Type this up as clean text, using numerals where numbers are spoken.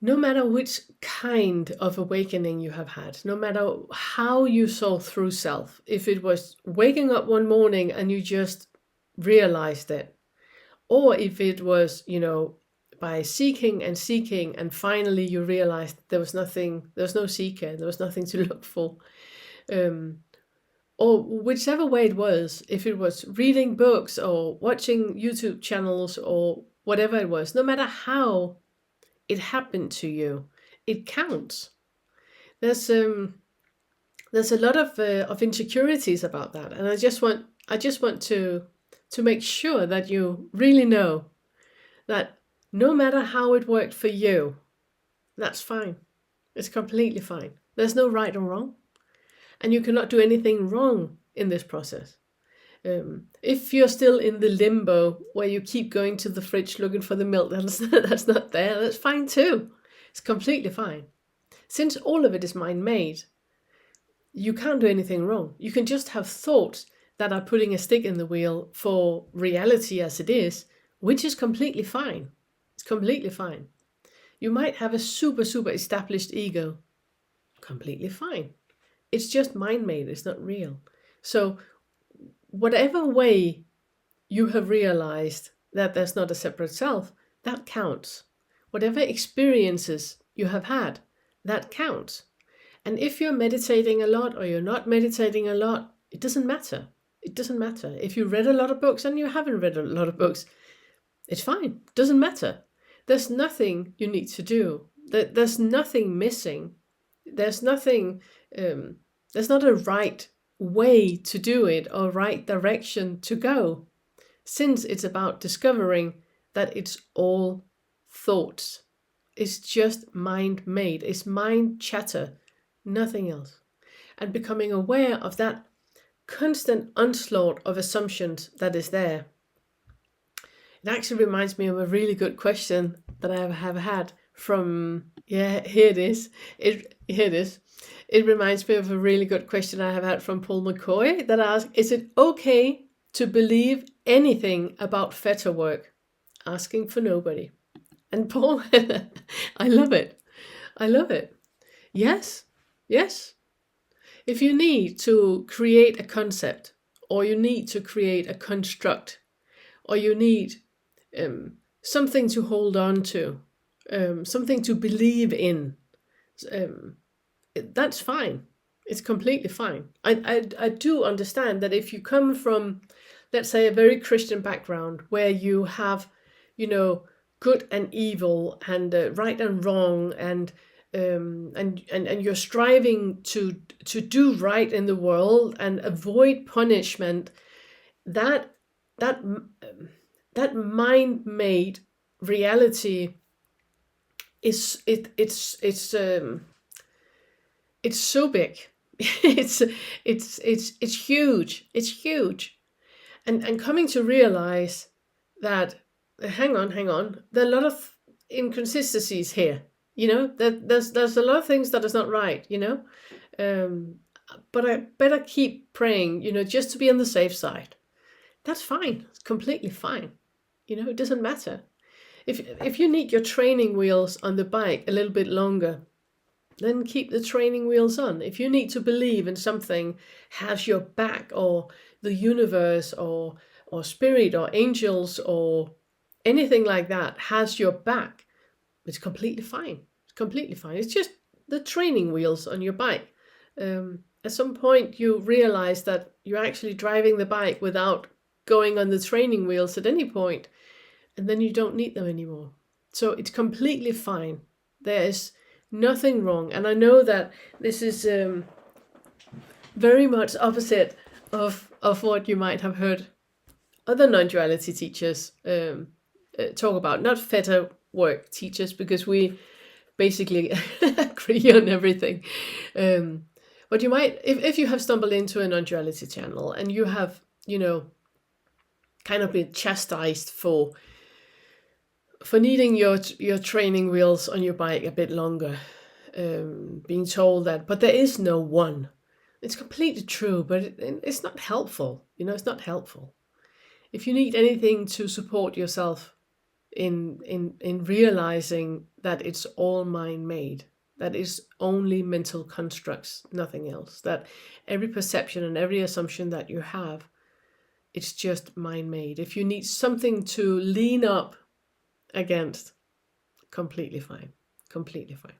no matter which kind of awakening you have had, no matter how you saw through self, if it was waking up one morning and you just realized it, or if it was, by seeking and finally you realized there was no seeker, there was nothing to look for. Um, or whichever way it was, if it was reading books or watching YouTube channels or whatever it was, no matter how it happened to you, it counts. There's a lot of insecurities about that, and I just want to make sure that you really know that no matter how it worked for you, that's fine. It's completely fine. There's no right or wrong, and you cannot do anything wrong in this process. If you're still in the limbo where you keep going to the fridge looking for the milk that's not there, that's fine too. It's completely fine. Since all of it is mind-made, you can't do anything wrong. You can just have thoughts that are putting a stick in the wheel for reality as it is, which is completely fine. It's completely fine. You might have a super, super established ego. Completely fine. It's just mind-made. It's not real. So whatever way you have realized that there's not a separate self, that counts. Whatever experiences you have had, that counts. And if you're meditating a lot or you're not meditating a lot, it doesn't matter. It doesn't matter. If you read a lot of books and you haven't read a lot of books, it's fine. It doesn't matter. There's nothing you need to do. There's nothing missing. There's nothing, there's not a right way to do it or right direction to go, since it's about discovering that it's all thoughts. It's just mind made. It's mind chatter, nothing else. And becoming aware of that constant onslaught of assumptions that is there. It actually reminds me of a really good question that I have had from, here it is. Here it is. It reminds me of a really good question I have had from Paul McCoy that asked, is it okay to believe anything about Fetter work? Asking for nobody. And Paul, I love it. I love it. Yes. If you need to create a concept, or you need to create a construct, or you need something to hold on to, something to believe in, that's fine. It's completely fine. I do understand that if you come from, let's say, a very Christian background where you have, good and evil and right and wrong and you're striving to do right in the world and avoid punishment, that mind-made reality is it's so big. it's huge. It's huge. And coming to realize that hang on, there are a lot of inconsistencies here. There's a lot of things that is not right, but I better keep praying, just to be on the safe side. That's fine. It's completely fine. It doesn't matter. If you need your training wheels on the bike a little bit longer, then keep the training wheels on. If you need to believe in something has your back, or the universe or spirit or angels or anything like that has your back, it's completely fine. It's completely fine. It's just the training wheels on your bike. At some point you realize that you're actually driving the bike without going on the training wheels at any point, and then you don't need them anymore. So it's completely fine. There is nothing wrong. And I know that this is very much opposite of what you might have heard other non-duality teachers talk about. Not Fetter work teachers, because we basically agree on everything. But you might, if you have stumbled into a non-duality channel and you have, kind of been chastised for needing your training wheels on your bike a bit longer, being told that, but there is no one. It's completely true, but it's not helpful. It's not helpful. If you need anything to support yourself in realizing that it's all mind-made, that is only mental constructs, nothing else, that every perception and every assumption that you have, it's just mind-made. If you need something to lean up against, completely fine, completely fine.